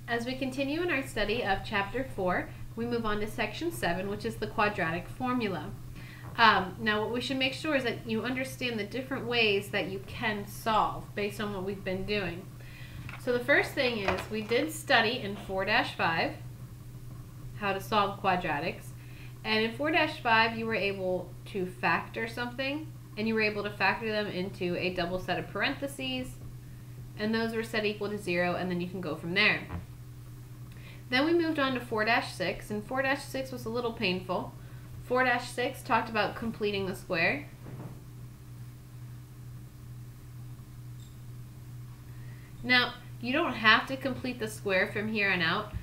As we continue in our study of Chapter 4, we move on to Section 7, which is the quadratic formula. Now what we should make sure is that you understand the different ways that you can solve based on what we've been doing. So the first thing is we did study in 4-5 how to solve quadratics. And in 4-5 you were able to factor something, and you were able to factor them into a double set of parentheses, and those were set equal to 0, and then you can go from there. Then we moved on to 4-6, and 4-6 was a little painful. 4-6 talked about completing the square. Now, you don't have to complete the square from here on out,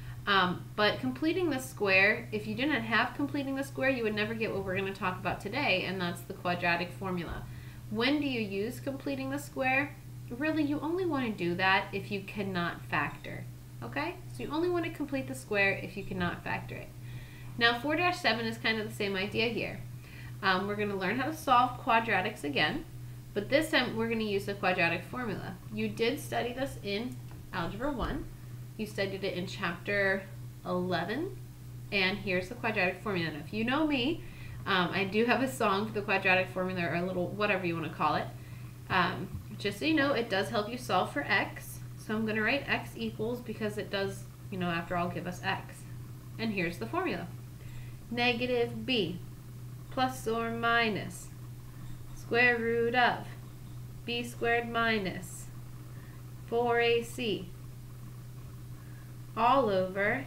but completing the square, if you didn't have completing the square, you would never get what we're going to talk about today, and that's the quadratic formula. When do you use completing the square? Really, you only want to do that if you cannot factor. Okay? So you only want to complete the square if you cannot factor it. Now 4-7 is kind of the same idea here. We're going to learn how to solve quadratics again, but this time we're going to use the quadratic formula. You did study this in Algebra 1. You studied it in Chapter 11, and here's the quadratic formula. Now, if you know me, I do have a song for the quadratic formula, or a little whatever you want to call it. Just so you know, it does help you solve for x. So I'm going to write x equals because it does, after all, give us x. And here's the formula. Negative b plus or minus square root of b squared minus 4ac all over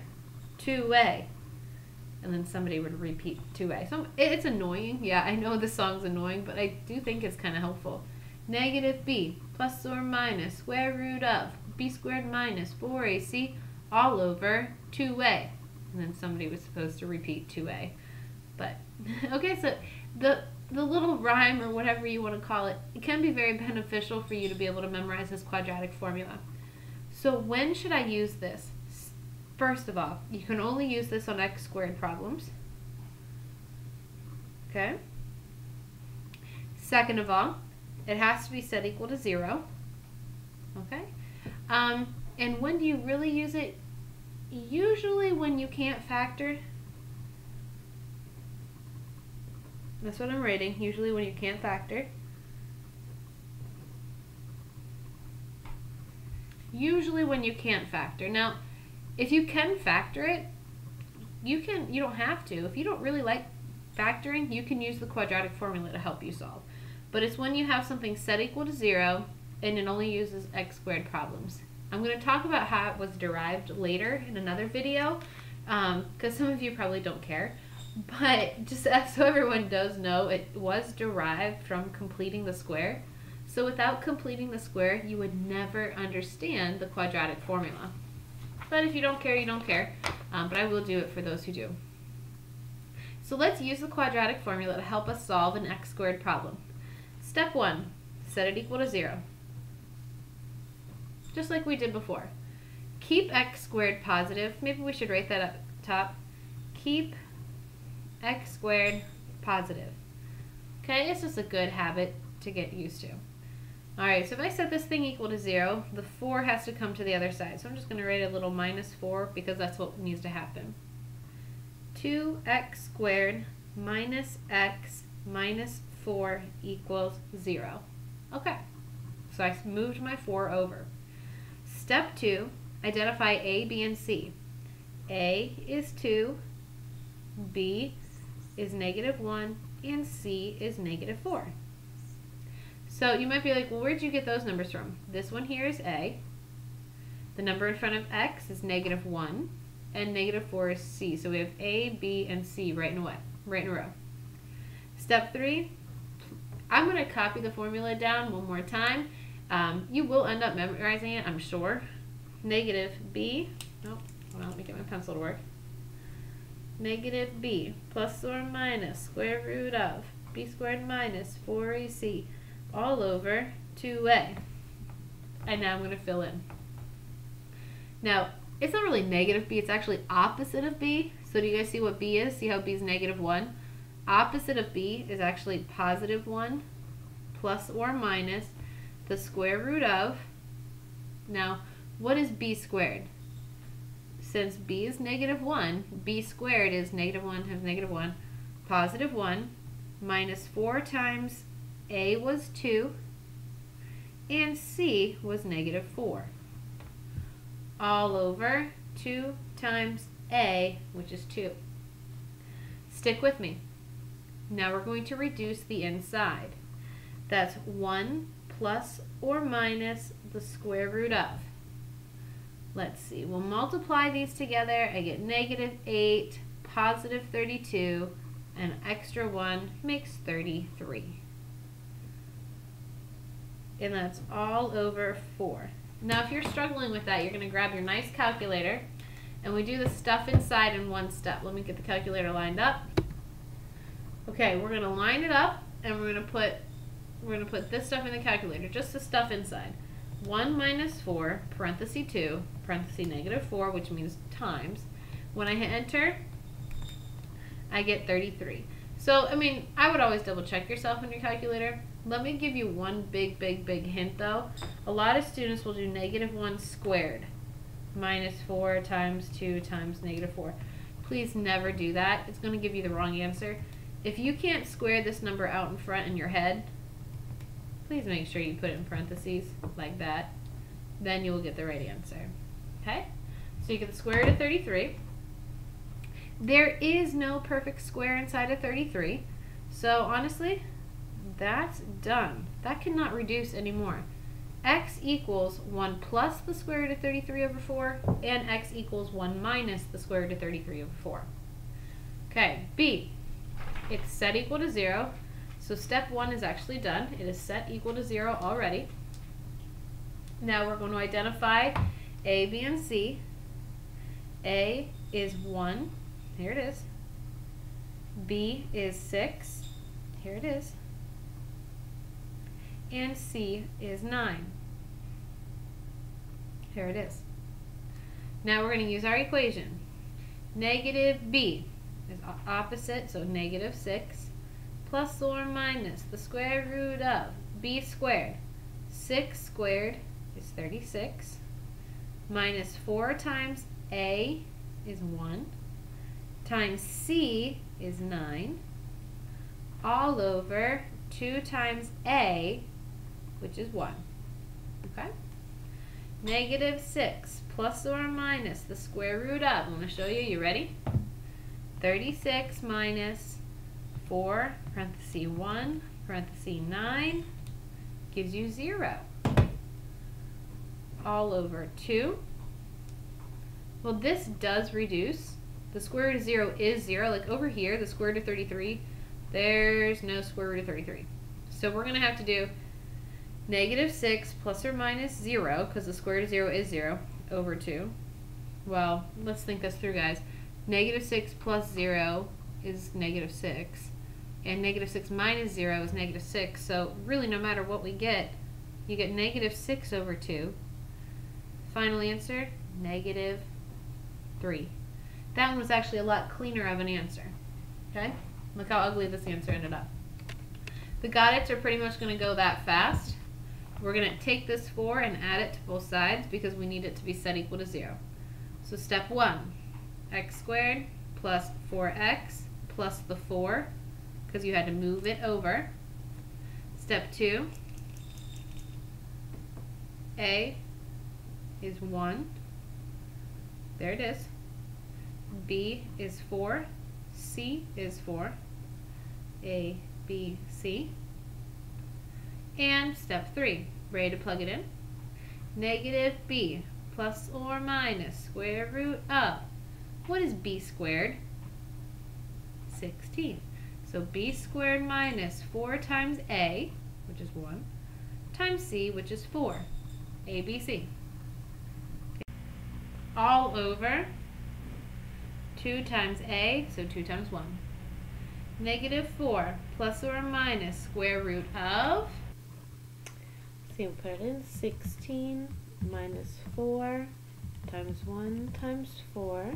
2a. And then somebody would repeat 2a. So it's annoying. Yeah, I know this song's annoying, but I do think it's kind of helpful. Negative b plus or minus square root of b squared minus 4ac all over 2a. And then somebody was supposed to repeat 2a. But, okay, so the little rhyme, or whatever you want to call it, it can be very beneficial for you to be able to memorize this quadratic formula. So when should I use this? First of all, you can only use this on x squared problems. Okay? Second of all, it has to be set equal to 0. Okay? And when do you really use it? Usually when you can't factor. That's what I'm writing. Usually when you can't factor. Usually when you can't factor. Now, if you can factor it, you don't have to. If you don't really like factoring, you can use the quadratic formula to help you solve. But it's when you have something set equal to 0 and it only uses x squared problems. I'm going to talk about how it was derived later in another video, because some of you probably don't care. But just so everyone does know, it was derived from completing the square. So without completing the square, you would never understand the quadratic formula. But if you don't care, you don't care. But I will do it for those who do. So let's use the quadratic formula to help us solve an x squared problem. Step 1, set it equal to 0. Just like we did before. Keep x squared positive. Maybe we should write that up top. Keep x squared positive. Okay, it's just a good habit to get used to. Alright, so if I set this thing equal to 0, the 4 has to come to the other side. So I'm just going to write a little minus 4 because that's what needs to happen. 2x squared minus x minus 4 equals 0. Okay, so I moved my 4 over. Step 2, identify a, b, and c. A is 2, b is -1, and c is -4. So you might be like, well, where'd you get those numbers from? This one here is a. The number in front of x is -1, and -4 is c. So we have a, b, and c right in a row. Step 3, I'm going to copy the formula down one more time. You will end up memorizing it, I'm sure. Negative b, hold on, let me get my pencil to work. Negative b plus or minus square root of b squared minus 4ac all over 2a. And now I'm going to fill in. Now, it's not really negative b, it's actually opposite of b. So do you guys see what b is? See how b is -1? Opposite of b is actually +1 plus or minus the square root of. Now, what is b squared? since b is negative 1, b squared is negative 1 times negative 1, positive 1, minus 4 times a was 2, and c was negative 4. All over 2 times a, which is 2. Stick with me. Now we're going to reduce the inside. That's 1 plus or minus the square root of. Let's see, we'll multiply these together. I get negative 8, positive 32, and extra 1 makes 33. And that's all over 4. Now if you're struggling with that, you're going to grab your nice calculator, and we do the stuff inside in one step. Let me get the calculator lined up. Okay, we're going to line it up, and we're going to put this stuff in the calculator, just the stuff inside. 1 minus 4, parenthesis 2, parenthesis negative 4, which means times. When I hit enter, I get 33. So, I mean, I would always double check yourself in your calculator. Let me give you one big hint though. A lot of students will do negative 1 squared minus 4 times 2 times negative 4. Please never do that. It's going to give you the wrong answer. If you can't square this number out in front in your head, please make sure you put it in parentheses like that. Then you will get the right answer. Okay? So you get the square root of 33. There is no perfect square inside of 33. So honestly, that's done. That cannot reduce anymore. X equals 1 plus the square root of 33 over 4, and x equals 1 minus the square root of 33 over 4. Okay, B. It's set equal to 0. So step 1 is actually done. It is set equal to 0 already. Now we're going to identify A, B, and C. A is 1. Here it is. B is 6. Here it is. And C is 9. Here it is. Now we're going to use our equation. Negative B is opposite, so negative 6, plus or minus the square root of B squared. 6 squared is 36, minus 4 times A is 1, times C is 9, all over 2 times A, which is 1. Okay? Negative 6 plus or minus the square root of, I'm going to show you, you ready? 36 minus 4, parenthesis 1, parenthesis 9, gives you 0. All over 2. Well, this does reduce. The square root of 0 is 0. Like over here, the square root of 33, there's no square root of 33. So we're going to have to do negative 6 plus or minus 0, because the square root of 0 is 0, over 2. Well, let's think this through, guys. Negative 6 plus 0 is negative 6. And negative 6 minus 0 is negative 6. So really, no matter what we get, you get negative 6 over 2. Final answer, negative 3. That one was actually a lot cleaner of an answer. Okay? Look how ugly this answer ended up. The Quadratics are pretty much going to go that fast. We're going to take this 4 and add it to both sides because we need it to be set equal to 0. So step 1, x squared plus 4x plus the 4, because you had to move it over. Step 2, A is 1. There it is. B is 4. C is 4. A, B, C. And step 3, ready to plug it in. Negative B plus or minus square root of, what is B squared? 16. So B squared minus 4 times A, which is 1, times C, which is 4. A, B, C. All over 2 times A, so 2 times 1. Negative 4 plus or minus square root of, see, we'll put it in, 16 minus 4 times 1 times 4.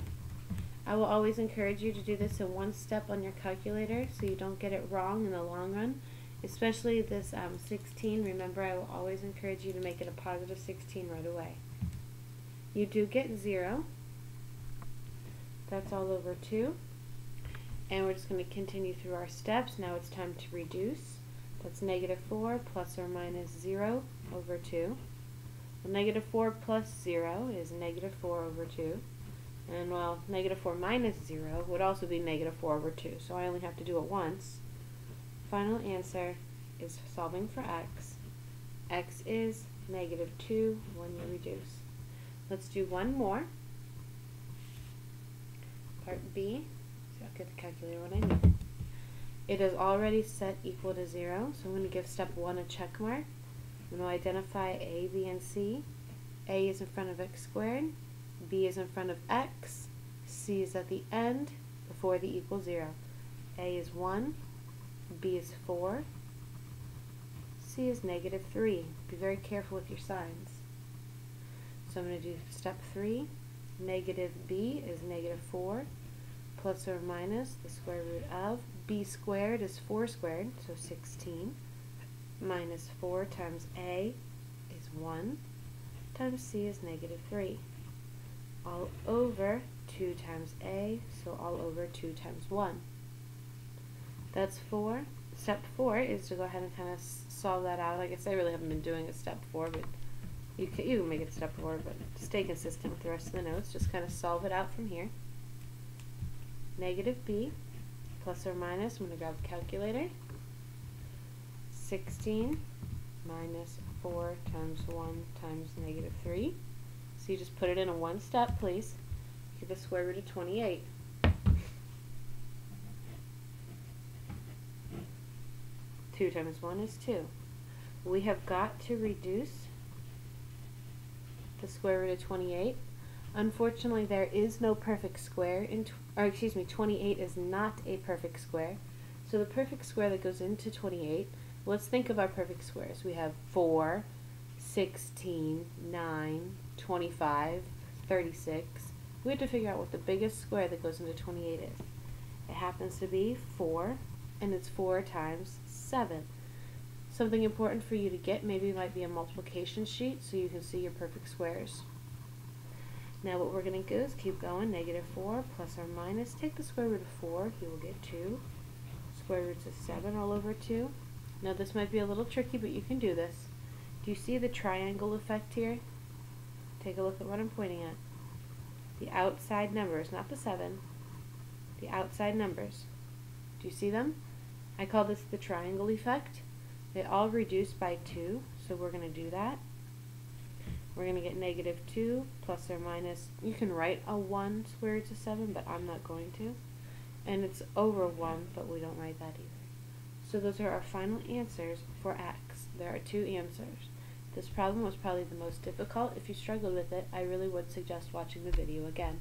I will always encourage you to do this in one step on your calculator so you don't get it wrong in the long run. Especially this 16, remember I will always encourage you to make it a positive 16 right away. You do get 0. That's all over 2. And we're just going to continue through our steps. Now it's time to reduce. That's negative 4 plus or minus 0 over 2. Well, negative 4 plus 0 is negative 4 over 2. And well, negative 4 minus 0 would also be negative 4 over 2. So I only have to do it once. Final answer is solving for x. X is negative 2 when you reduce. Let's do one more. Part B. So I'll get the calculator when I need it. It is already set equal to 0, so I'm going to give step 1 a check mark. I'm going to identify A, B, and C. A is in front of x squared, B is in front of x, C is at the end before the equal 0. A is 1, B is 4, C is negative 3. Be very careful with your signs. So I'm going to do step 3. Negative B is negative 4, plus or minus the square root of. B squared is 4 squared, so 16, minus 4 times A is 1, times C is negative 3. All over 2 times A, so all over 2 times 1. That's 4. Step 4 is to go ahead and kind of solve that out. I guess I really haven't been doing a step 4, but you can make it step 4, but stay consistent with the rest of the notes. Just kind of solve it out from here. Negative B, plus or minus, I'm going to grab the calculator. 16 minus 4 times 1 times negative 3. So you just put it in a one step, please. Get the square root of 28. Two times 1 is 2. We have got to reduce the square root of 28. Unfortunately, there is no perfect square, 28 is not a perfect square. So the perfect square that goes into 28, let's think of our perfect squares. We have 4, 16, 9, 25, 36. We have to figure out what the biggest square that goes into 28 is. It happens to be 4, and it's 4 times 7. Something important for you to get maybe might be a multiplication sheet so you can see your perfect squares. Now what we're going to do is keep going. Negative 4 plus or minus. Take the square root of 4. You will get 2. Square roots of 7 all over 2. Now this might be a little tricky, but you can do this. Do you see the triangle effect here? Take a look at what I'm pointing at. The outside numbers, not the 7. The outside numbers. Do you see them? I call this the triangle effect. They all reduce by 2, so we're going to do that. We're going to get negative 2 plus or minus. You can write a 1 square root of 7, but I'm not going to. And it's over 1, but we don't write that either. So those are our final answers for x. There are 2 answers. This problem was probably the most difficult. If you struggled with it, I really would suggest watching the video again.